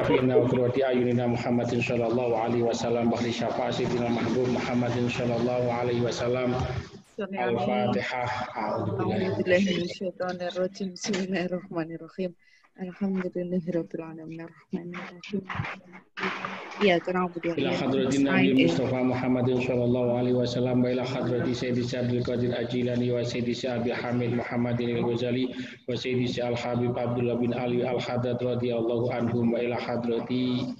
Fina wa qurrati ayunina Muhammadin sallallahu alaihi wasallam bahri syafa'a sayyidina mahbub Muhammadin sallallahu alaihi wasallam. Al-Fatihah. A'udzubillahi minasyaitonir rajim. Bismillahirrahmanirrahim. Alhamdulillahirabbil alamin arrahmanirrahim. Ya, na'budu wa ila iyyaka hadratin nasta'in. Nabi Mustafa Muhammadin sallallahu alaihi wasallam wa ila hadrati Sayyidi Abdul Qadir Ajilani wa Sayyidi Abi Hamid Muhammadin al-Ghazali wa Sayyidi Al-Habib Abdullah bin Ali Al-Haddad radhiyallahu anhum wa ila hadrati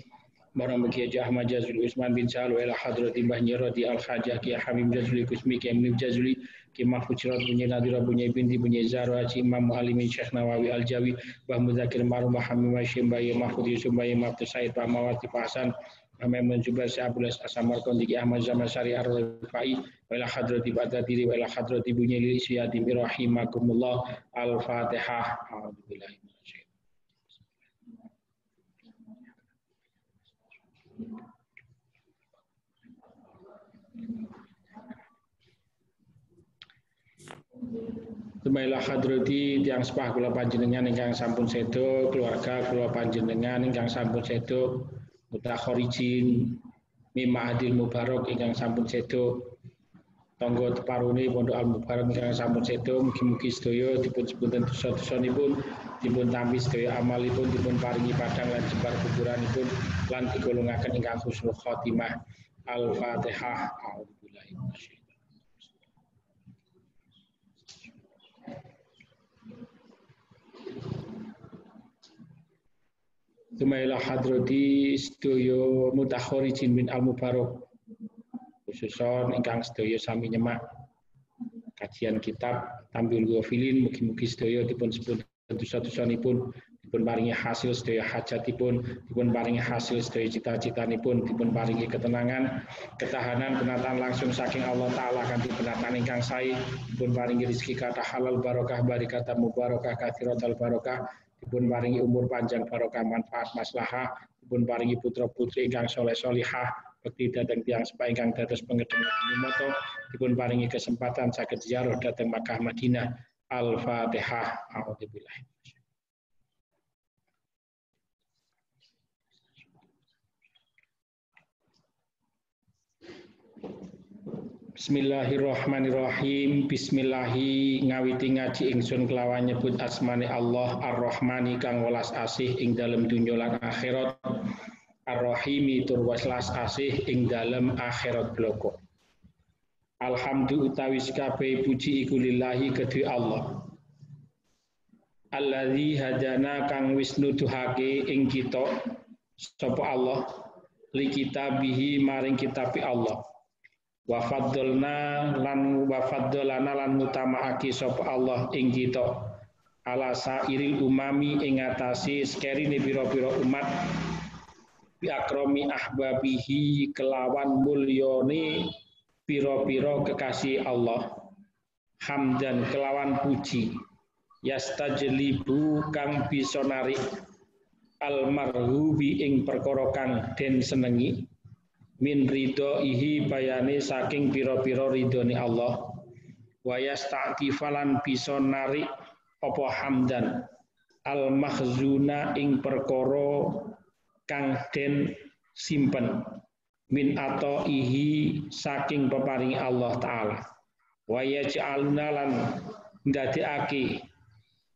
Barang Kiai Ahmad Jazuli Usman bin Sa'al wa ila hadrati Mbah Nyirodi Al-Hajjah Kiai Habib Jazuli Kusmi Kiai Munib Jazuli Kiai Mahfud Sirat Bunyi Nadira Bunyi Binti Bunyi Zahra Imam Muallimin Syekh Nawawi Al-Jawi Mbah Muzakir Marum Mbah Hamim Hashim Mbah Mahfud Yusuf Mbah Mahfud Said Mbah Mawati Hasan Amin Jubair Syabul Asamar Kondiki Ahmad Zaman Syari Ar-Rifai wa ila hadrati Ba'dadiri wa ila hadrati Bunyi Lil Isyadi Rahimakumullah Al-Fatihah. A'udzubillahi Tumailah hadrati tiang sepah kula panjenengan ingkang sampun sedo, keluarga kula panjenengan ingkang sampun sedo, mutakhorijin mimma adil mubarak ingkang sampun sedo, tangga teparune pondok Al Mubarak ingkang sampun sedo, mugi-mugi sedaya dipun sepunten dosa-dosanipun, dipun tampi sedaya amalipun, dipun paringi padang lan jembar kuburanipun lan digolongaken ingkang husnul khotimah. Al-Fatihah. A'udzubillahi minasyaitonir Tumailah hadrati sedaya mutakhorijin min al-mubarak khususon ingkang sedaya sami nyemak kajian kitab Tambil Ghafilin, mugi-mugi sedaya dipun sepunten dosa-dosanipun, dipun paringi hasil sedaya hajatipun, dipun paringi hasil sedaya cita-citanipun, dipun paringi ketenangan, ketahanan, penataan langsung saking Allah Ta'ala kanthi penataan ingkang sae, dipun paringi rezeki kathah halal barokah barikatan mubarakah katsiratal barokah, dipun paringi umur panjang barokah manfaat maslahah, dipun paringi putra-putri ingkang saleh salihah, bekti dhateng tiyang sepah ingkang dados pengedhem moto, dipun paringi kesempatan saged ziarah dhateng Makkah Madinah. Al-Fatihah. A'udzubillahi. Bismillahirrahmanirrahim. Bismillahi ngawiti ngaji ingsun kelawan nyebut asmane Allah Ar-Rahmani kang welas asih ing dalem dunya lan akhirat, Ar-Rahimi tur welas asih ing dalem akhirat bloko. Alhamdulillah utawi kabeh puji iku lillahi kedue Allah. Allazi hadana kang wis nuduhake ing kita sapa Allah li kitabihi maring kitabi Allah. Wa faddalna lan mutamaake sapa Allah ing kita ala sairil umami ing atase sekerine pira-pira umat bi akrami ahbabihi kelawan mulyane pira-pira kekasih Allah, hamdan kelawan puji, yastajlibu kang bisa narik almarhubi ing perkara kang den senengi, min ridhoihi bayane saking pira-pira ridhone Allah, wa yasta'tifalan bisa narik apa hamdan al-mahzuna ing perkara kang den simpen min ataihi saking peparingi Allah Ta'ala, wa yaj'aluna lan ndadekake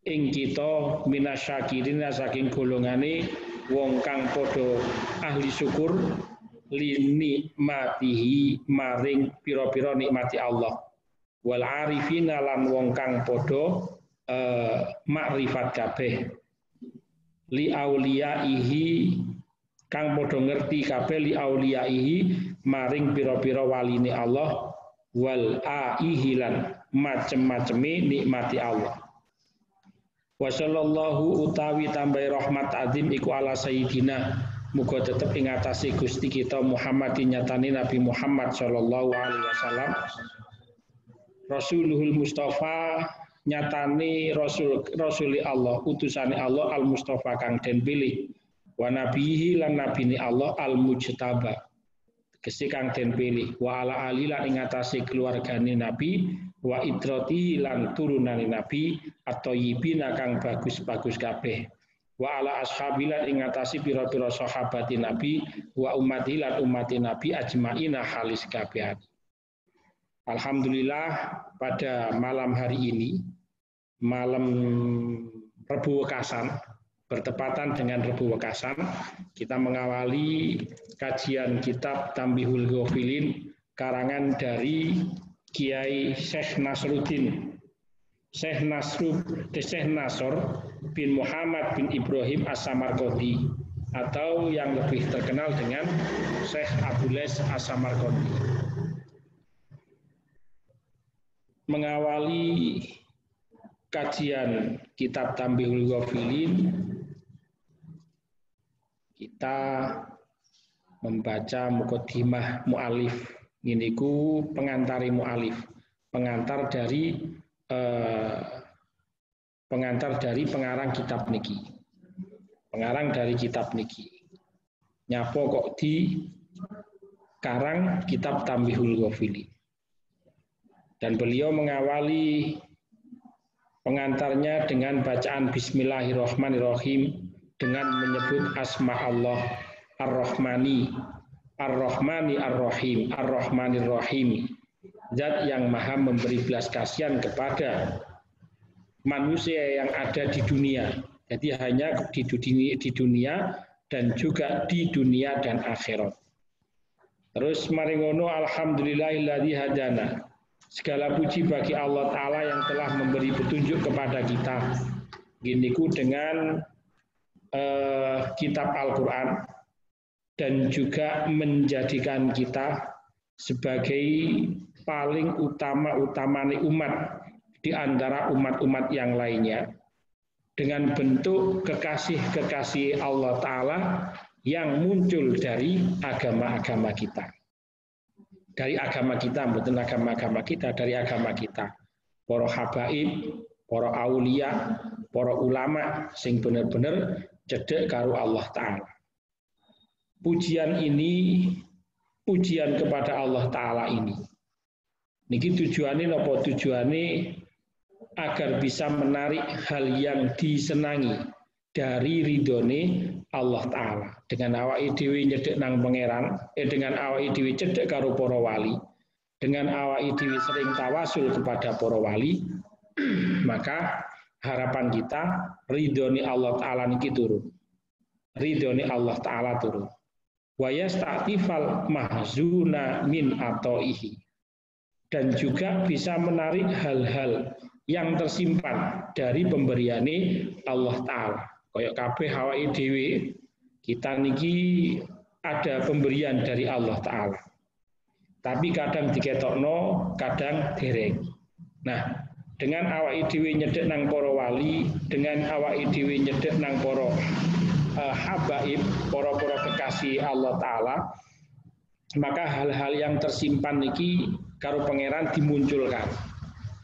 ing kita minasyakirin saking golongane wong kang padha ahli syukur linikmatihi maring pira-pira nikmati Allah, wal arifina lan wong kang padha makrifat kabeh li auliyaihi kang padha ngerti kabeh li auliyaihi maring pira-pira waline Allah, wal aihi lan macem-maceme nikmati Allah. Wa sallallahu utawi tambahi rahmat azim iku ala sayyidina muga tetep ing atase Gusti kita Muhammadin nyatane Nabi Muhammad sallallahu alaihi wasallam Rasuluhul Mustafa nyatane rasuli Allah utusane Allah al Mustafa kang den pilih, wa nabihi lan nabine Allah al mujtaba tegese kang den pilih, wa ala ali lan ing atase keluargane Nabi, wa idrati lan turunane Nabi at-thayyibin kang bagus-bagus kabeh, wa ala ashabilan ing ngatasi pira-pira sahabati Nabi wa ummati lan ummati Nabi ajmaina halis kabeh. Alhamdulillah pada malam hari ini, malam Rebu Wekasan, bertepatan dengan Rebu Wekasan, kita mengawali kajian kitab Tambihul Ghafilin karangan dari Kiai Syekh Nasruddin Syekh Nasr bin Muhammad bin Ibrahim As-Samarqandi atau yang lebih terkenal dengan Syekh Abulais As-Samarqandi. Mengawali kajian kitab Tambihul Ghafilin, kita membaca muqaddimah mu'alif. Ini ku pengantari mu'alif, pengantar dari pengarang kitab niki. Pengarang dari kitab niki. Nyapo kok di karang kitab Tambihul Ghafilin. Dan beliau mengawali pengantarnya dengan bacaan Bismillahirrahmanirrahim dengan menyebut asma Allah Ar-Rahmani, Ar-Rahmani Ar-Rahim, Ar-Rahmanir Rahim. Zat yang maha memberi belas kasihan kepada manusia yang ada di dunia. Jadi hanya di dunia dan juga di dunia dan akhirat. Terus mari ngono alhamdulillahilladzi hadana. Segala puji bagi Allah Ta'ala yang telah memberi petunjuk kepada kita. Giniku dengan kitab Al-Quran dan juga menjadikan kita sebagai paling utama-utamanya umat di antara umat-umat yang lainnya dengan bentuk kekasih-kekasih Allah Ta'ala yang muncul dari agama-agama kita. Dari agama kita, bukan agama-agama kita, dari agama kita. Para habaib, para aulia, para ulama sing bener-bener cedek karo Allah Ta'ala. Pujian ini, pujian kepada Allah Ta'ala ini. Niki tujuannya napa? Tujuannya agar bisa menarik hal yang disenangi dari ridhone Allah Ta'ala. Dengan awake dhewe nyedhek nang pangeran, dengan awake dhewe cedhek karo para wali, dengan awake dhewe sering tawasul kepada para wali, maka harapan kita ridhone Allah Ta'ala niki turun. Ridhone Allah Ta'ala turun. Wa yasta'tifal mahzuna min ataihi. Dan juga bisa menarik hal-hal yang tersimpan dari pemberiane Allah Ta'ala. Kayak kabeh awake dhewe kita niki ada pemberian dari Allah Ta'ala. Tapi kadang diketokno, kadang dereng. Nah, dengan awake dhewe nyedhek nang para wali, dengan awake dhewe nyedhek nang para habaib, para kekasih Allah Ta'ala, maka hal-hal yang tersimpan niki karo pangeran dimunculkan.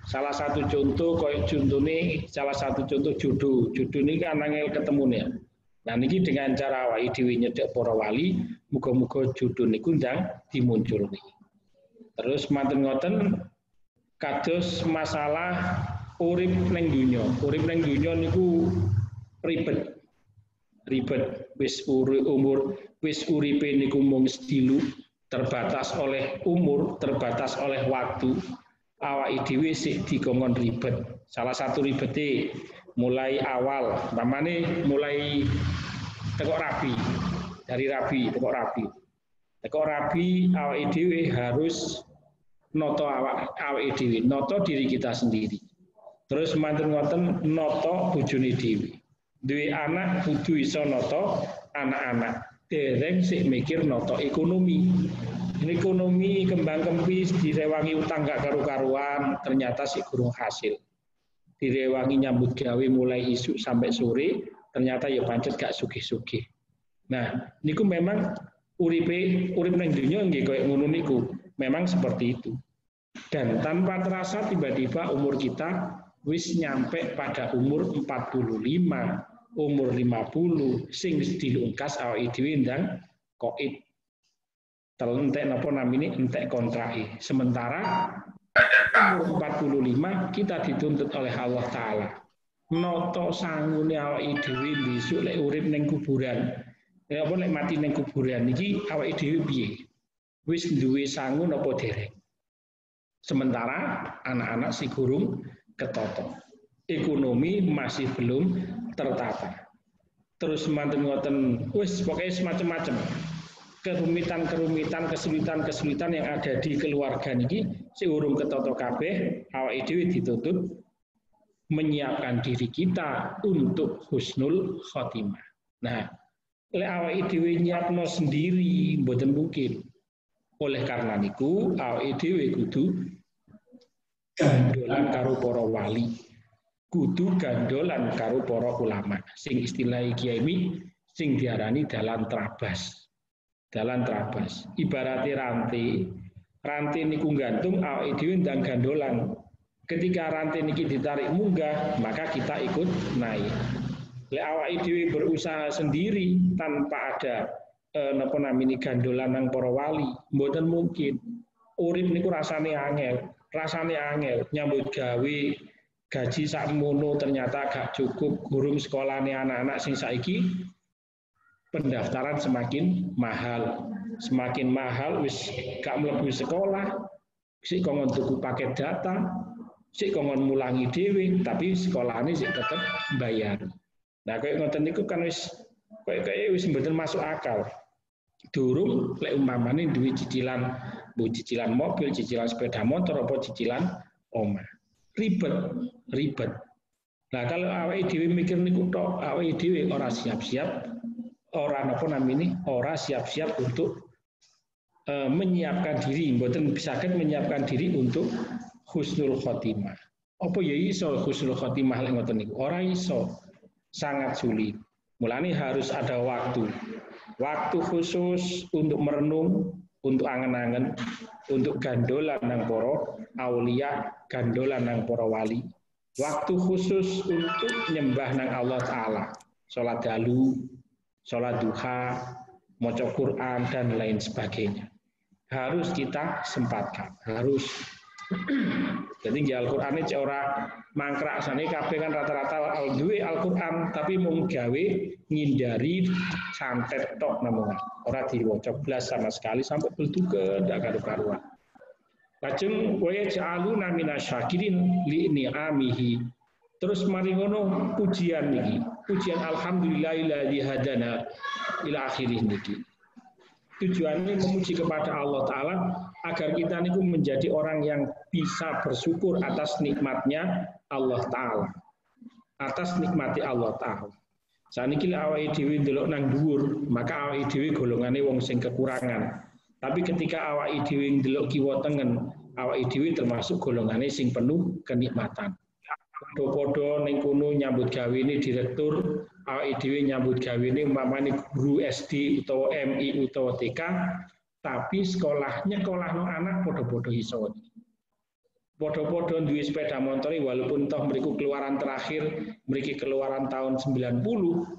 Salah satu contoh koyo contone salah satu contoh jodoh. Jodoh niki kan angel ketemune. Nah niki dengan cara awake dhewe nyedhek para wali, muga-muga jodoh niku ndang dimunculni. Terus manten ngoten kados masalah urip ning donya. Urip ning donya niku ribet. Wis uripe niku mung sedilu, terbatas oleh umur, terbatas oleh waktu. Awake dhewe sik dikongkon ribet. Salah satu ribete mulai awal, namanya mulai tekok rabi, dari rabi, tekok rabi. Tekok rabi awake dhewe harus noto awake dhewe, noto diri kita sendiri. Terus manten ngoten noto bojone dhewe. Duwe anak kudu iso noto anak-anak. Dereng sik mikir noto ekonomi. Ekonomi kembang kempis, direwangi utang gak karu-karuan, ternyata sik gurung hasil. Direwangi nyambut gawe mulai isuk sampai sore, ternyata ya pancet gak sugih-sugih. Nah, niku memang urip nang donya nggih koyo ngono niku. Memang seperti itu. Dan tanpa terasa tiba-tiba umur kita wis nyampe pada umur 45, umur 50, sing dilungkas awake dhewe ndang koid. Entek napa namine entek kontrake. Sementara umur 45 kita dituntut oleh Allah Ta'ala noto sangune awake dhewe besok lek urip ning kuburan. Ya apa lek mati ning kuburan iki awake dhewe piye? Wis duwe sangu napa dereng? Sementara anak-anak si gurung ketoto. Ekonomi masih belum tertata. Terus manten ngoten wis pokoknya semacam-macam. Kerumitan-kerumitan, kesulitan-kesulitan yang ada di keluarga niki si urung ketoto kabeh, awake dhewe dituntut menyiapkan diri kita untuk husnul khotimah. Nah, lek awake dhewe nyiapno sendiri mboten mungkin. Oleh karena niku awake dhewe kudu gandolan karo para wali, kudu gandolan karo para ulama. Sing istilah Kiai Mi sing diarani dalan trabas. Dalan trabas. Ibarate rantai niku gantung awake dhewe ndang gandolan. Ketika rantai niki ditarik munggah, maka kita ikut naik. Lek awake dhewe berusaha sendiri tanpa ada napa namine gandolan nang para wali, mboten mungkin. Urip niku rasane angel nyambut gawe gaji sakmono ternyata gak cukup, gurung sekolahane anak-anak sing saiki pendaftaran semakin mahal wis gak mlebu sekolah, sik kongkon tuku paket data, sik kongkon mulangi dhewe, tapi sekolahane sik tetep bayar. Nah, kayak ngoten niku kan wis kayak wis mboten masuk akal. Durung lek umpamane duwe cicilan, bu cicilan mobil, cicilan sepeda motor apa cicilan omah. Ribet. Nah, kalau awake dhewe mikir niku tok, awake dhewe ora siap-siap, ora napa namine, ora siap-siap untuk menyiapkan diri, mboten bisaken menyiapkan diri untuk husnul khotimah. Apa ya iso husnul khotimah lek ngoten niku? Ora iso. Sangat sulit. Mulane harus ada waktu khusus untuk merenung, untuk angen-angen, untuk gandolan nang para aulia, gandolan nang para wali. Waktu khusus untuk nyembah nang Allah Ta'ala. Sholat dalu, sholat duha, maca Quran, dan lain sebagainya. Harus kita sempatkan. Harus. Jadi Al-Qur'an ini ora mangkrak sane kabeh kan rata-rata duwe Al-Qur'an tapi mung gawe ngindari santet tok namung ora diwaca blas sama sekali sampai belduke ndak karu-karuan. Lajeng wa ja'aluna minasyakirin li ni'amihi. Terus mari ngono pujian niki. Pujian alhamdulillahilladzi hadana ila akhirih niki. Tujuannya memuji kepada Allah Ta'ala agar kita niku menjadi orang yang bisa bersyukur atas nikmatnya Allah Ta'ala, atas nikmati Allah Ta'ala. Saniki awake dhewe ndelok nang dhuwur, maka awake dhewe golongane wong sing kekurangan. Tapi ketika awake dhewe ndelok kiwa tengen, awake dhewe termasuk golongane sing penuh kenikmatan. Padha-padha ning kono nyambut gawe ini direktur, awake dhewe nyambut gawe ini umpamane guru SD utawa MI utawa TK, tapi sekolahnya sekolahno anak padha-padha iso. Padha-padha duwe sepeda motor walaupun toh mriku keluaran terakhir, mriki keluaran tahun 90,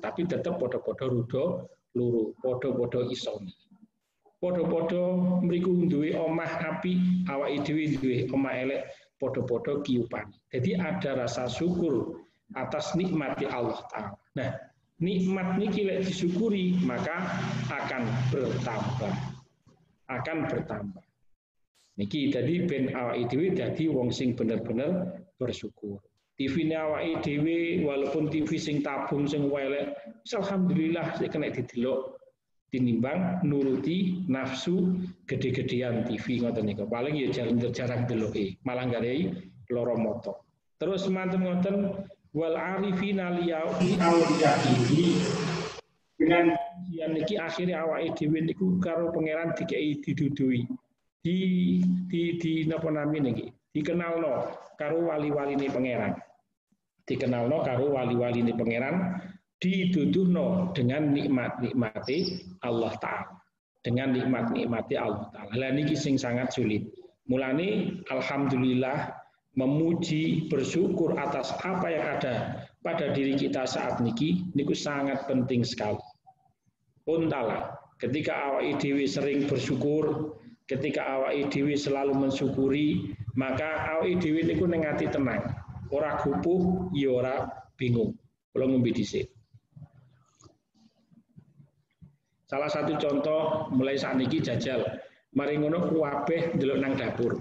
tapi tetap padha-padha rudo luru, padha-padha iso. Padha-padha mriku duwe omah apik, awake dhewe duwe omah elek, padha-padha kiupan. Jadi ada rasa syukur atas nikmati Allah Ta'ala. Nah, nikmat niki lek disyukuri maka akan bertambah. Niki tadi ben awake dhewe dadi wong sing bener-bener bersyukur. TV-ne awake dhewe walaupun TV sing tabung sing elek, alhamdulillah sik kena didelok tinimbang nuruti nafsu gede-gedean TV ngoten niku. Paling ya jarang deloke, malah gawe loro moto. Terus manten ngoten wal arifina liyaudi dengan yang niki akhirnya awake dhewe niku karo pangeran dikei didudui. Di napa namine niki? Dikenalno karo wali-waline pangeran. Dikenalno karo wali-waline pangeran, diduduhno dengan nikmat-nikmati Allah Ta'ala. Dengan nikmat-nikmati Allah Ta'ala. Lah niki sing sangat sulit. Mulane alhamdulillah memuji, bersyukur atas apa yang ada pada diri kita saat niki niku sangat penting sekali. Untala, ketika awake dhewe sering bersyukur, ketika awake dhewe selalu mensyukuri, maka awake dhewe niku ning ati tenang. Ora gupuh, ya ora bingung. Kula ngombe dhisik. Salah satu contoh mulai sakniki jajal. Mari ngono kabeh ndelok nang dapur.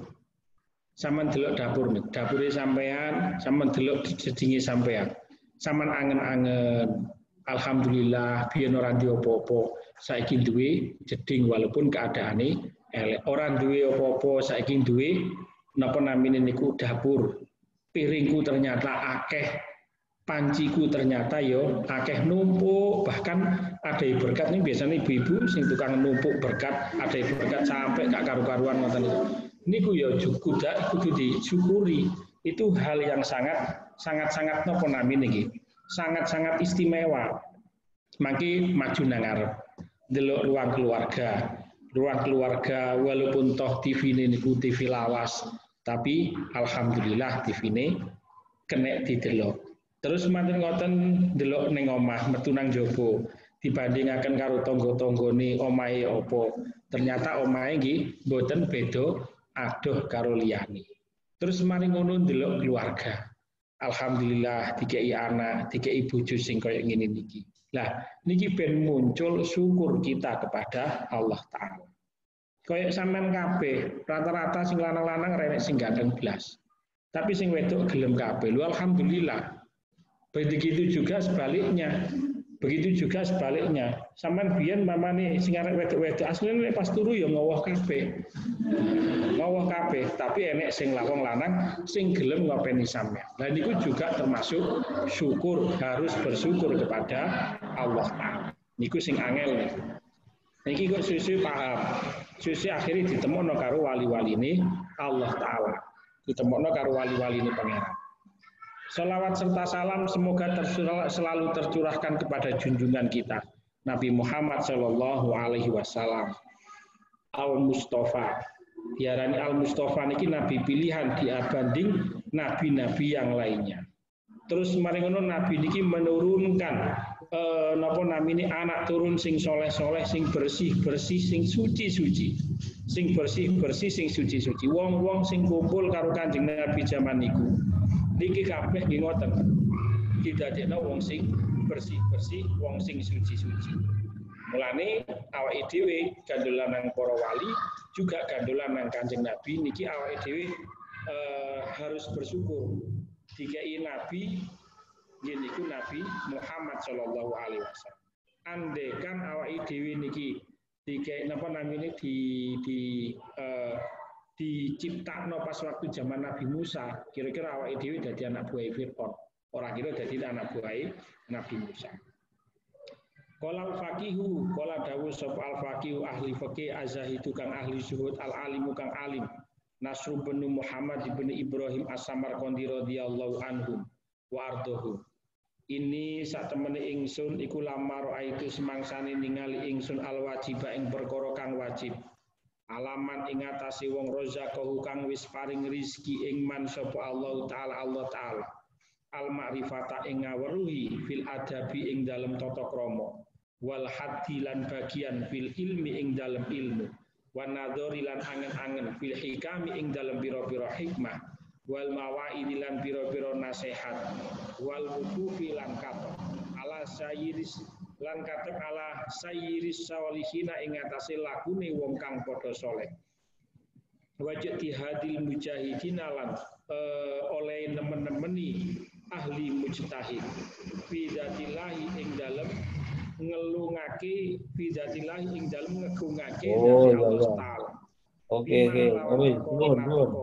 Sampeyan delok dapur, dapure sampean, sampeyan delok jedinge sampean. Sampeyan angen-angen, alhamdulillah biyen ora duwe apa-apa, saiki duwe jeding walaupun keadaane elek. Ora duwe apa-apa, saiki duwe napa namine niku dapur. Piringku ternyata akeh, panciku ternyata yo akeh numpuk, bahkan ada berkat nih biasanya ibu-ibu sing tukang numpuk berkat, ada berkat sampai gak karu-karuan ngoten niku. Niku ya kudu disyukuri. Itu hal yang sangat napa namine nggih. Sangat istimewa. Mangke maju nang ngarep. Delok ruang keluarga walaupun toh TV-ne niku TV lawas, tapi alhamdulillah TV-ne kena didelok. Terus manten ngoten delok ning omah metu nang jaba dibandingaken karo tangga-tanggane omahe apa. Ternyata omahe nggih mboten beda adoh karo liyane. Terus mari ngono ndelok keluarga. Alhamdulillah dikei anak, dikei bojo sing kaya ngene niki. Lah niki ben muncul syukur kita kepada Allah Ta'ala. Kaya sampean kabeh, rata-rata sing lanang-lanang renek sing ganteng blas. Tapi sing wedok gelem kabeh. Lu alhamdulillah. Begitu juga sebaliknya. Sampeyan biyen mamane sing arek wedok-wedok asline pas turu ya ngowoh kabeh. Tapi enek sing lawang lanang sing gelem ngopeni sampeyan. Lah niku juga termasuk syukur, harus bersyukur kepada Allah Ta'ala. Niku sing angel niku. Niki kok susu paham. Susu akhirnya ditemokno karo wali-waline Allah Ta'ala. Ditemokno karo wali-waline pangeran. Salawat serta salam semoga selalu tercurahkan kepada junjungan kita Nabi Muhammad Shallallahu Alaihi Wasallam. Al-Mustafa. Diarani Al-Mustafa niki nabi pilihan dibanding nabi-nabi yang lainnya. Terus mari ngono nabi niki menurunkan napa namine anak turun sing soleh-soleh, sing bersih-bersih, sing suci-suci. Sing bersih-bersih, sing suci-suci. Wong-wong sing kumpul karo Kanjeng Nabi zaman niku. Niki kabeh nggih ngoten. Didadekno wong sing bersih-bersih, wong sing suci-suci. Mulane awake dhewe gandolan nang para wali, juga gandolan nang Kanjeng Nabi niki awake dhewe harus bersyukur. Dikai nabi nggih niku Nabi Muhammad sallallahu alaihi wasallam. Andekan awake dhewe niki dikai napa namine diciptakno pas waktu zaman Nabi Musa, kira-kira awake dhewe dadi anak buah Fir'aun. Ora kira dadi anak buah Nabi Musa. Qala al-faqihu, qala dawuh sapa al-faqihu ahli fikih az-zahidu kang ahli zuhud al-alimu kang alim. Nasr bin Muhammad bin Ibrahim As-Samarqandi radhiyallahu anhu wa ardhahu. Ini sak temene ingsun iku lamar itu semangsane ningali ingsun al-wajiba ing perkara kang wajib. Alaman ing atase wong rozaqahu kang wis paring rizki ing man sapa Allah Ta'ala al ma'rifata ing ngaweruhi fil adabi ing dalem tata krama wal haddi lan bagian fil ilmi ing dalem ilmu wan nadhari lan angen-angen fil hikami ing dalem pira-pira hikmah wal mawaidi lan pira-pira nasihat wal wuqufi lan katok ala sayyiris lan katek ala sayyiris sawalihina ing atase lagune wong kang padha saleh. Wajib tihadil mujahidin lan oleh nemen-nemeni ahli mujtahid. Fi dzatillahi ing dalem ngelungake fi dzatillahi ing dalem ngegungake dari Allah Taala. Oke.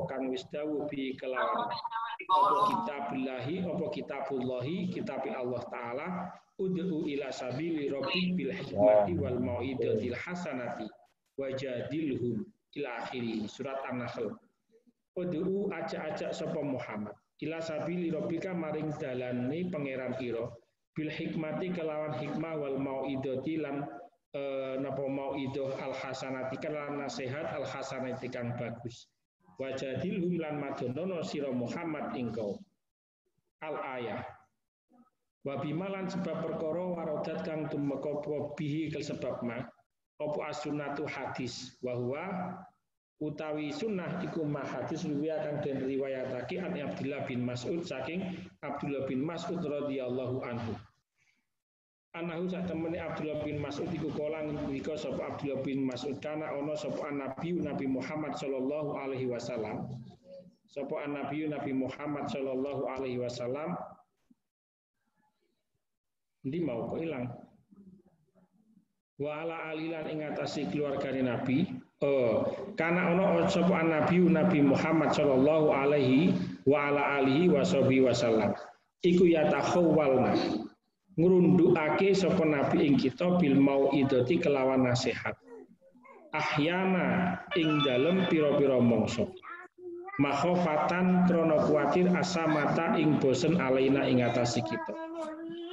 Kang wis dawuh bi kelawan kitabullahi kitab Allah Taala ud'u ila sabili rabbik bil hikmati wal mau'izatil hasanati wajadilhum ila akhiri surat An-Nahl. Ud'u ajak-ajak sapa Muhammad ila sabili rabbika maring dalane pangeran ira bil hikmati kelawan hikmah wal mau'izati lan napa mau'izah al hasanati lan nasihat al hasanati kang bagus. Wajadilhum lan madonono sira Muhammad engkau al ayah. Wa bimalan sebab perkara warodat kang tumeka bihi kel sebab ma apa as-sunnatu hadis wa huwa utawi sunnah iku ma hadis riwayat kang den riwayatake an Abdullah bin Mas'ud saking Abdullah bin Mas'ud radhiyallahu anhu. Anahu sak temene Abdullah bin Mas'ud iku kala ngendika sapa Abdullah bin Mas'ud kana ana sapa Nabi Muhammad sallallahu alaihi wasallam. Sapa Nabi Muhammad sallallahu alaihi wasallam ndi mau kok ilang. Wa ala alilan ing atase keluargane Nabi. Karena ono sapa Nabi Muhammad sallallahu alaihi wa ala alihi wasallam iku yatakhawwalna ngrundukake sapa nabi ing kita bil mauidati kelawan nasihat ahyana ing dalem pira-pira mangsa makhofatan krana kuwatir asamata ing bosen alaina ing atase kita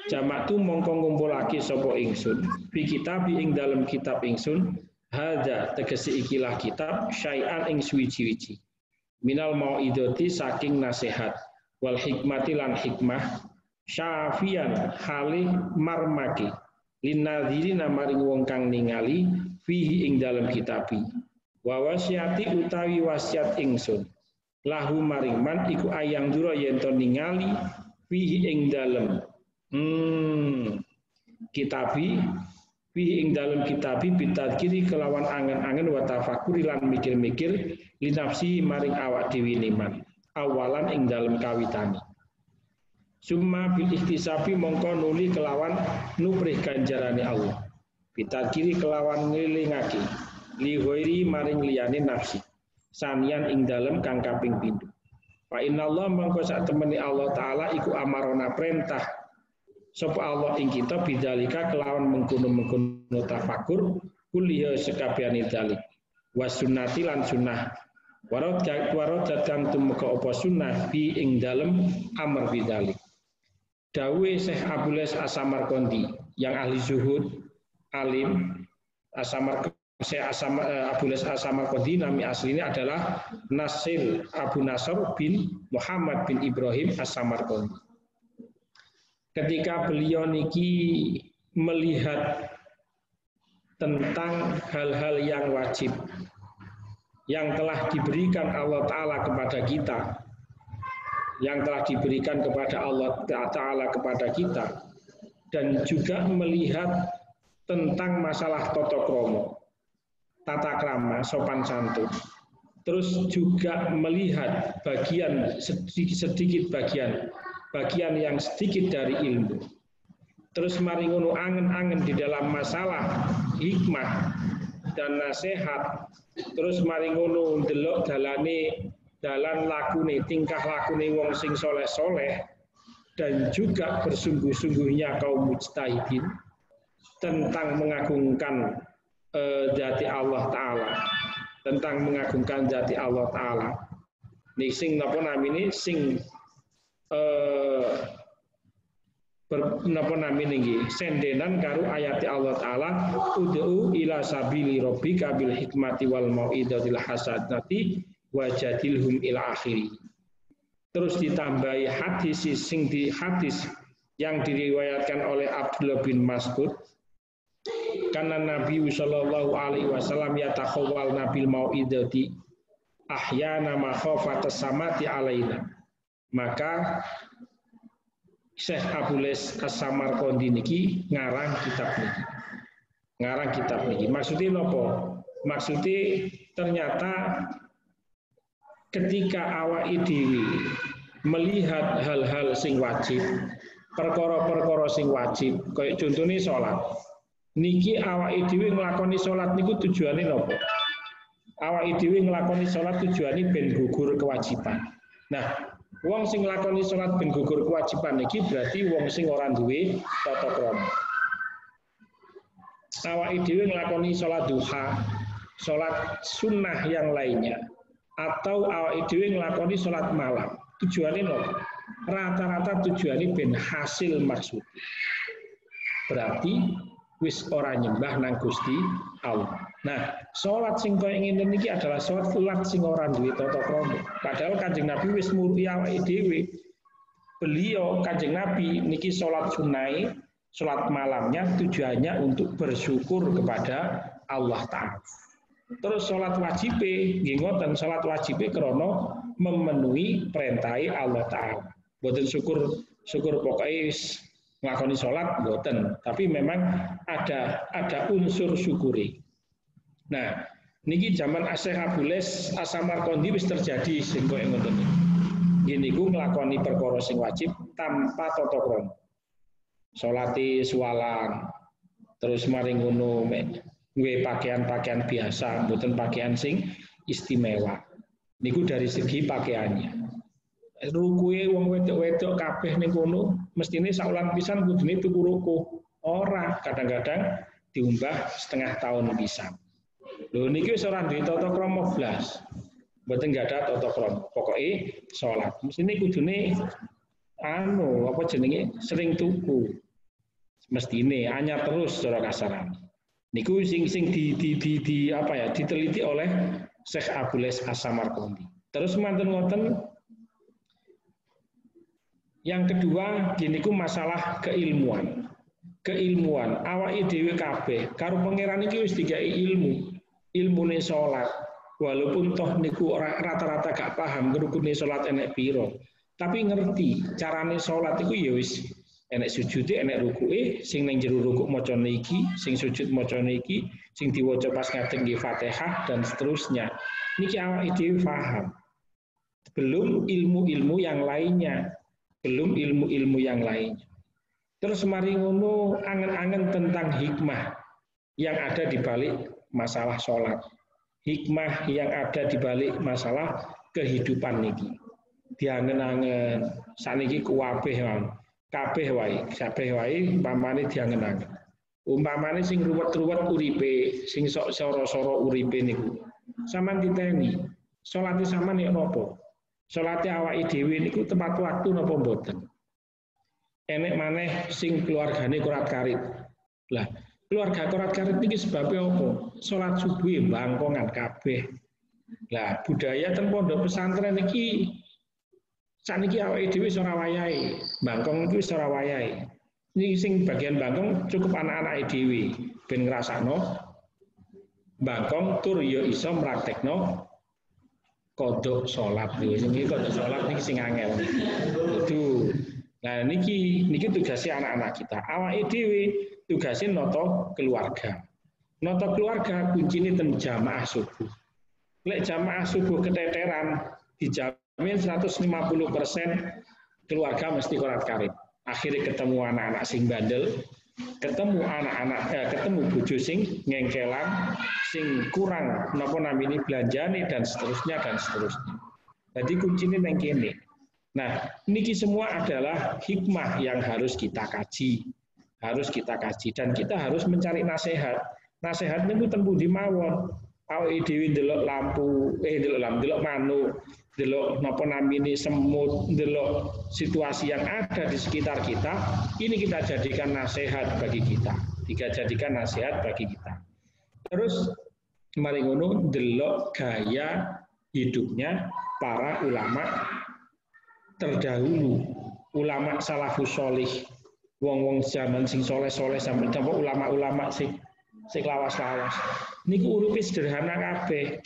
jamak tu mongko ngumpulake sapa ingsun bi kitab ing dalem kitab ingsun hadza tegese ikilah kitab syai'an ing suwi-wiji minal mauidati saking nasihat wal hikmati lan hikmah syafian halih marmaki linnadzirina maring wong kang ningali fihi ing dalem kitabi wa wasiati utawi wasiat ingsun lahu maring man iku ayang dura yen to ningali fihi ing dalem kitabi fi ing dalam kitabi bitadkiri kelawan angen-angen wa tafakuri lan mikir-mikir linafsi maring awak dewi niman awalan ing dalam kawitani summa bil ihtisabi mongko nuli kelawan nuprih ganjarane Allah bitadkiri kelawan ngelingake li ghairi maring liyane nafsi sanian ing dalam kang kaping pindho fa innallaha mongko sak temene Allah taala iku amarona perintah sapa Allah ing kita bidzalika kelawan mengkono-mengkono tafakur kuliya sekabehane dalik wasunnati lan sunnah warad kang tumeka apa sunnah bi ing dalem amr bidzalik dawuhe Syekh Abules As-Samarqandi yang ahli zuhud alim Abules As-Samarqandi nami aslinya adalah Nasir Abu Nasr bin Muhammad bin Ibrahim As-Samarqandi. Ketika beliau niki melihat tentang hal-hal yang wajib yang telah diberikan Allah Ta'ala kepada kita, yang telah diberikan kepada Allah Ta'ala kepada kita, dan juga melihat tentang masalah tata krama, tata krama, sopan santun, terus juga melihat bagian sedikit bagian yang sedikit dari ilmu. Terus mari ngono angen-angen di dalam masalah hikmah dan nasihat. Terus mari ngono ndelok dalan lakune, tingkah lakune wong sing soleh-soleh dan juga bersungguh-sungguhnya kaum mujtahidin tentang mengagungkan zati Allah Ta'ala, tentang mengagungkan zati Allah Ta'ala. Nih sing napa namine sing napa namine nggih sendenan karo ayat Allah Ta'ala ud'u ila sabili rabbika bil hikmati wal mau'izatil hasanati wajadilhum ila akhiri. Terus ditambahi hadis yang diriwayatkan oleh Abdullah bin Mas'ud karena Nabi sallallahu alaihi wasallam yatakhawwal nabil mau'izati ahyana ma khafatas samati alaina. Maka Syekh Abules As-Samarqandi niki ngarang kitab niki. Maksudnya napa? Maksudnya ternyata ketika awake dhewe melihat hal-hal sing wajib, perkara-perkara sing wajib, kaya contone salat. Niki awake dhewe nglakoni salat niku tujuane napa? Awake dhewe nglakoni salat tujuane ben gugur kewajiban. Nah, wong sing nglakoni salat ben gugur kewajiban iki berarti wong sing ora duwe tata krama. Awake dhewe nglakoni salat duha, salat sunnah yang lainnya, atau awake dhewe nglakoni salat malam. Tujuane nopo? Rata-rata tujuane ben hasil maksud. Berarti wis ora nyembah nang Gusti Allah. Nah, salat sing kaya ngene niki adalah salat sing ora duwe tata krama. Padahal Kanjeng Nabi wis muruhi awake dhewe. Beliau Kanjeng Nabi niki salat sunai, salat malamnya tujuannya untuk bersyukur kepada Allah Ta'ala. Terus sholat wajib, nggih ngoten sholat wajib krana memenuhi perintah Allah Ta'ala. Boten syukur pokoknya nglakoni sholat boten, tapi memang ada unsur syukuri. Nah, niki zaman Syekh Abules As-Samarqandi wis terjadi sing koyo ngoten. Nggih niku nglakoni perkara sing wajib tanpa tata krama. Sholati swalang, terus mari ngono duwe pakaian-pakaian biasa, mboten pakaian sing istimewa. Niku dari segi pakaiannya. Rukuhe wong wedok-wedok kabeh ning kono, mestine saulan pisan kudune tuku ruku. Ora, kadang-kadang diumbah setengah tahun pisan. Lho niki wis ora duwe tata krama blas. Mboten ada tata krama. Pokoke salat. Mestine kudune apa jenenge sering tuku. Mestine anyar terus secara kasaran. Niku sing di apa ya diteliti oleh Syekh Abules As-Samarqandi. Terus manten ngoten yang kedua giniku masalah keilmuan. Keilmuan awake dhewe kabeh karo pangeran iki wis digawe ilmu. Ilmune salat. Walaupun toh niku ora rata-rata gak paham rukune salat enek piro, tapi ngerti carane salat iku ya wis enek sujude, enek rukuke, sing ning jero rukuk macane iki, sing sujud macane iki, sing diwaca pas ngadeg nggih Fatihah dan seterusnya. Niki awake dhewe paham. Belum ilmu-ilmu yang lainnya. Belum ilmu-ilmu yang lainnya. Terus mari ngono angen-angen tentang hikmah yang ada di balik masalah sholat. Hikmah yang ada di balik masalah kehidupan niki. Diangen-angen saniki kuwabeh kabeh wae umpamane diangen-angen. Umpamane sing ruwet-ruwet uripe, sing sok soro-soro uripe niku. Sampeyan titeni, salate sampean nek napa? Salate awake dhewe niku tepat waktu napa mboten? Enek maneh sing keluargane korat-karit. Lah, keluarga korat-karit niki sebabnya apa? Salat subuh bangkongan kabeh. Lah, budaya ten pondok pesantren niki saniki awake dhewe wis ora wayahe, bangkong iki wis ora wayahe. Niki sing bagian bangkong cukup anak-anake dhewe ben ngrasakno bangkong tur ya iso mraktekno kodok salat. Sing kodok salat niki sing angel. Itu. Nah niki tugasnya anak-anak kita. Awake dhewe tugasnya noto keluarga. Noto keluarga kuncine ten jamaah subuh. Lek jamaah subuh keteteran dijamin 150% keluarga mesti korat-karit. Akhirnya ketemu anak-anak sing bandel, ketemu ketemu bojo sing ngengkelan, sing kurang napa namine belanjane dan seterusnya. Jadi kuncinya nang kene. Nah, niki semua adalah hikmah yang harus kita kaji. Dan kita harus mencari nasihat. Nasihat niku ten pundi mawon. Awake dhewe ndelok lampu, ndelok manuk, ndelok napa namine semut, ndelok situasi yang ada di sekitar kita, ini kita jadikan nasihat bagi kita. Terus mari ngono ndelok gaya hidupnya para ulama terdahulu, ulama salafus sholih, wong-wong zaman sing soleh-soleh sampai ulama-ulama sing lawas-lawas. Niku uripe sederhana kabeh.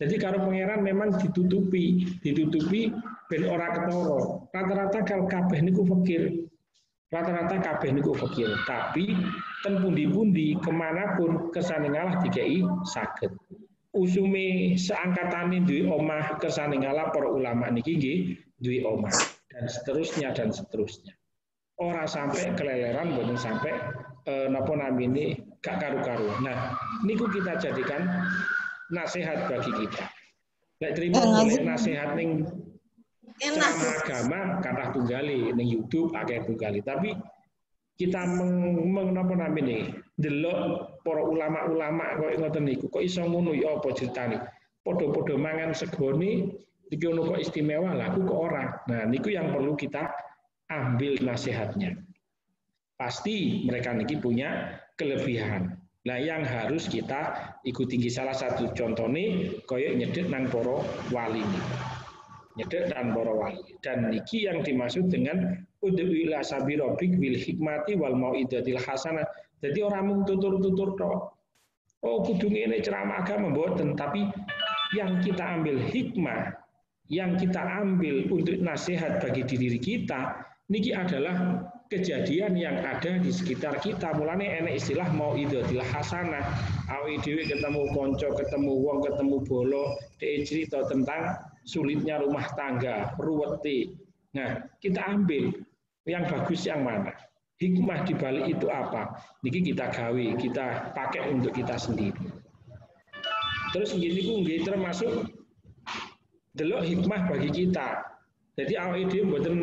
Jadi karo pangeran memang ditutupi ben ora ketara. Rata-rata kabeh niku fakir. Tapi ten pundi-pundi kemanapun kersane ngalah dikai saged. Usume seangkatane duwe omah kersane ngalah para ulama niki nggih duwe omah dan seterusnya. Ora sampai keleleran, boten sampai napa namine gak karu-karuan. Nah, niku kita jadikan nasihat bagi kita. Lek trimo nasihat ning ceramah agama kathah tunggali ning YouTube akeh tunggali, tapi kita menapa namine delok para ulama-ulama koyo ngoten niku kok iso ngono ya apa ceritane. Padha-padha mangan segone iki ono kok istimewa lah aku kok ora. Nah, niku yang perlu kita ambil nasihatnya. Pasti mereka niki punya kelebihan. Nah, yang harus kita ikuti salah satu contohnya koyo nyedek nang para wali. Dan niki yang dimaksud dengan ud'u ila sabi rabbik bil hikmati wal mau'izatil hasanah. Jadi orang mung tutur-tutur tok. Oh, kudu ngene ceramah agama mboten, tapi yang kita ambil hikmah, yang kita ambil untuk nasihat bagi diri kita, niki adalah kejadian yang ada di sekitar kita. Mulane enek istilah mau idzatil hasanah. Awake dhewe ketemu konco, ketemu wong, ketemu bolo, dhek cerita tentang sulitnya rumah tangga, ruwete. Nah, kita ambil yang bagus yang mana? Hikmah di balik itu apa? Niki kita gawe, kita pakai untuk kita sendiri. Terus gini ku nggih termasuk delok hikmah bagi kita. Jadi awake dhewe mboten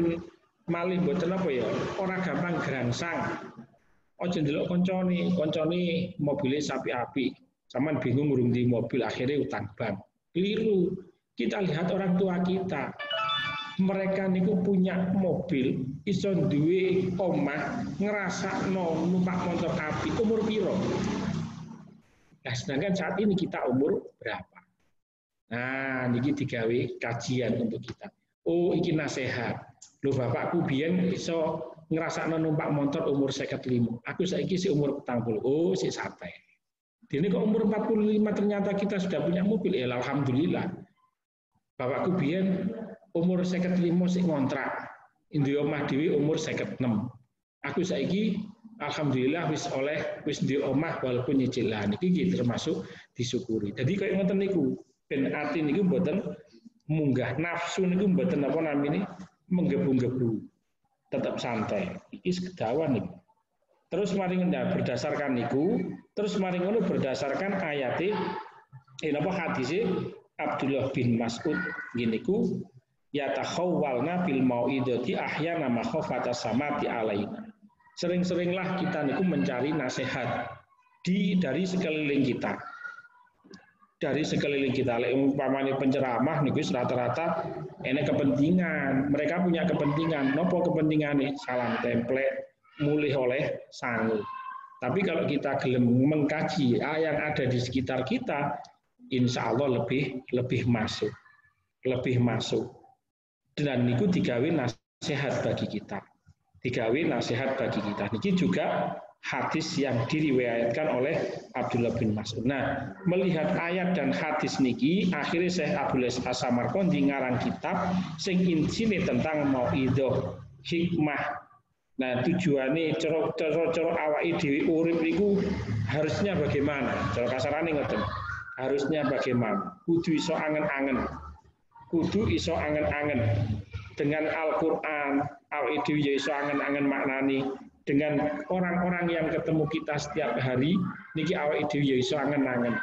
malih mboten apa ya, ora gampang gerangsang. Aja ndelok koncone mobile sapi-api. Saman bingung ngurung di mobil akhirnya utang bank. Keliru. Kita lihat orang tua kita. Mereka niku punya mobil, iso duwe omah, ngrasakno numpak motor api umur piro. Nah, sedangkan saat ini kita umur berapa? Nah, niki digawe kajian untuk kita. Oh, iki nasihat. Lho bapakku biyen iso ngrasakno numpak motor umur 55. Aku saiki sih umur 40. Oh, sik santai. Dene kok umur 45 ternyata kita sudah punya mobil. Ya alhamdulillah. Bapakku biyen umur 55 sik ngontrak. Indi omah dhewe umur 56. Aku saiki alhamdulillah wis di omah walaupun nyicilan. Iki termasuk disyukuri. Jadi kayak ngoten niku, ben ati niku mboten munggah, nafsu niku mboten apa namine menggebu-gebu. Tetap santai. Iki sekedawan niku. Terus mari berdasarkan niku, terus mari ngono berdasarkan ayate napa hadise Abdullah bin Mas'ud gini ku yatakhawwalna bil mau'idati ahyana makhafata samati alaina. Sering-seringlah kita niku mencari nasihat dari sekeliling kita. Dari sekeliling kita, lek umpamane penceramah niku rata-rata enek kepentingan. Mereka punya kepentingan. Nopo kepentingane? Salam template, mulih oleh sangu. Tapi kalau kita gelem mengkaji yang ada di sekitar kita, insya Allah lebih masuk. Dan niku digawe nasihat bagi kita. Niki juga hadis yang diriwayatkan oleh Abdullah bin Mas'ud. Nah, melihat ayat dan hadis niki, akhirnya Syekh Abdul Aziz As-Samarqandi ngarang kitab sing insine tentang mauidhah, hikmah. Nah, tujuannya cara awake dhewe urip niku harusnya bagaimana? Cara kasarane ngoten. Harusnya bagaimana? Kudu iso angen-angen. Dengan Al-Qur'an, awake dhewe ya iso angen-angen maknani. Dengan orang-orang yang ketemu kita setiap hari, niki awake dhewe ya iso angen-angen.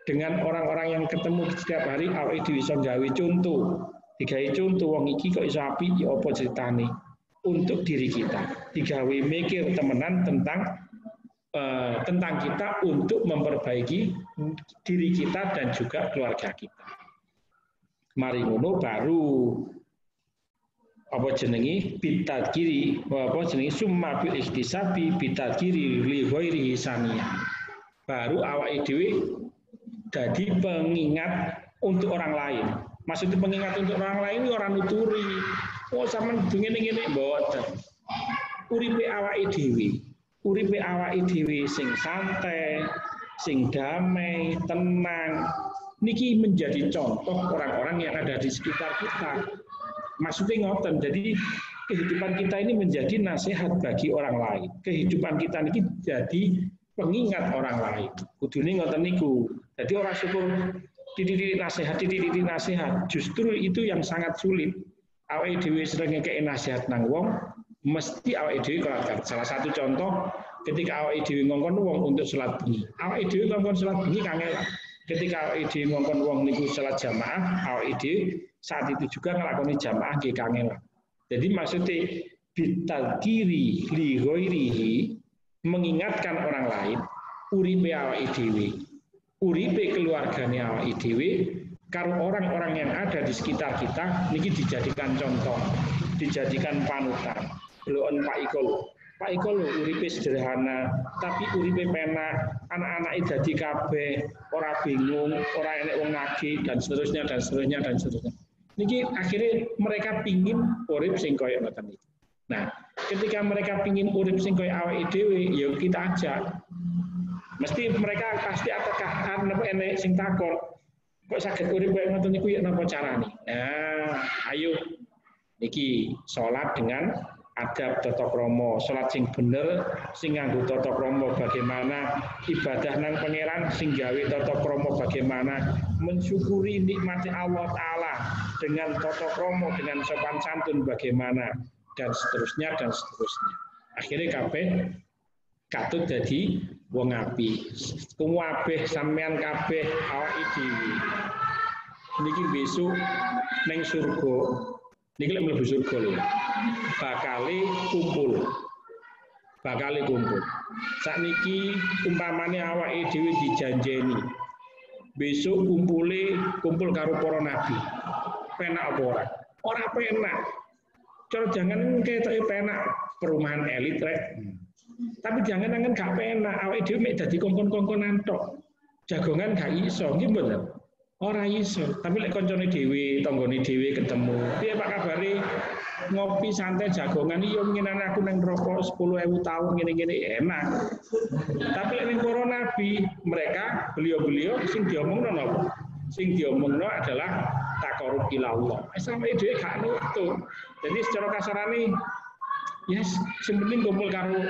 Dengan orang-orang yang ketemu setiap hari, awake dhewe iso gawe contoh. Digawe contoh wong iki kok iso apik ya apa ceritane. Untuk diri kita, digawe mikir temenan tentang kita untuk memperbaiki diri kita dan juga keluarga kita. Mari ngono baru summa bil ikhtisabi bitadkiri li ghairihi saniya. Baru awake dhewe dadi pengingat untuk orang lain. Maksudnya pengingat untuk orang lain orang nuturi. Oh sampean ngene-ngene mboten. Uripe awake dhewe sing santai, sing damai, tenang. Niki menjadi contoh orang-orang yang ada di sekitar kita. Maksudnya ngoten. Jadi kehidupan kita ini menjadi nasihat bagi orang lain. Kehidupan kita niki jadi pengingat orang lain. Kudune ngoten niku. Jadi orang syukur dididik nasihat. Justru itu yang sangat sulit. Awake dhewe sering ngekeki nasihat nang wong, mesti awake dhewe kelakar. Salah satu contoh ketika awake dhewe ngongkon wong untuk salat bengi. Awake dhewe ngongkon salat bengi kangelan. Ketika awake dhewe ngongkon wong niku salat jamaah, awake dhewe saat itu juga nglakoni jamaah nggih kangelan. Jadi maksudnya bitadkiri li ghairihi, mengingatkan orang lain, uripe awake dhewe, uripe keluargane awake dhewe, karo orang-orang yang ada di sekitar kita niki dijadikan contoh, dijadikan panutan. Deloken Pak Iko lho uripe sederhana, tapi uripe penak, anak-anake dadi kabeh, ora bingung, ora enek wong nagih dan seterusnya. Niki akhirnya mereka pingin urip sing kaya ngoten iki. Nah, ketika mereka pingin urip sing kaya awake dhewe, ya kita ajak. Mesti mereka pasti apakah enek sing takon kok saged urip koyo ngoten niku ya napa carane. Nah, ayo iki salat dengan adab tata krama, salat sing bener sing nganggo tata krama, bagaimana ibadah nang pangeran sing gawe tata krama, bagaimana mensyukuri nikmat Allah taala dengan tata krama, dengan sopan santun bagaimana dan seterusnya dan seterusnya. Akhirnya kabeh katut dadi wong apik. Kabeh sampean kabeh awake dhewe. Niki besok ning surga. Niki lek mlebu surga lho. Bakale kumpul. Sakniki umpamane awake dhewe dijanjeni. Besok kumpul karo para nabi. Penak apa ora? Ora penak. Cara jangan ketoke penak perumahan elit rek. Tapi jangan gak penak awake dhewe mek dadi kongkon-kongkonan tok. Jagongan gak iso, nggih mboten. Ora iso, tapi lek koncone dhewe, tanggane dhewe ketemu. Piye Pak kabare? Ngopi santai jagongan iya ngenane aku nang neraka 10.000 tahun ngene-ngene enak. Tapi lek ning para nabi, mereka beliau-beliau sing diomongno napa? Sing diomongno adalah taqarrub ila Allah. Sampe dhewe gak nutup. Jadi secara kasarane yes, sing penting kumpul karo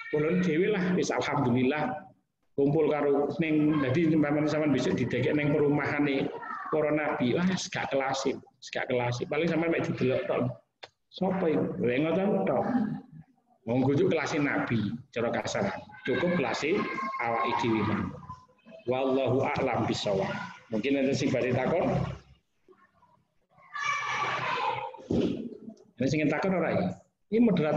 kulon dhewe lah wis alhamdulillah. Kumpul karo ning dadi sampeyan sampean besok didekek ning perumahane para nabi. Wah, gak kelasip. Paling sampean mek didelok tok. Sopo iku? Lha ngoten tok. Wong kudu kelase nabi, cara kasar. Cukup kelase awake dhewe. Wallahu a'lam bishawab. Mungkin ada sing badhe takon. Ana sing takon ora iki? Ini moderator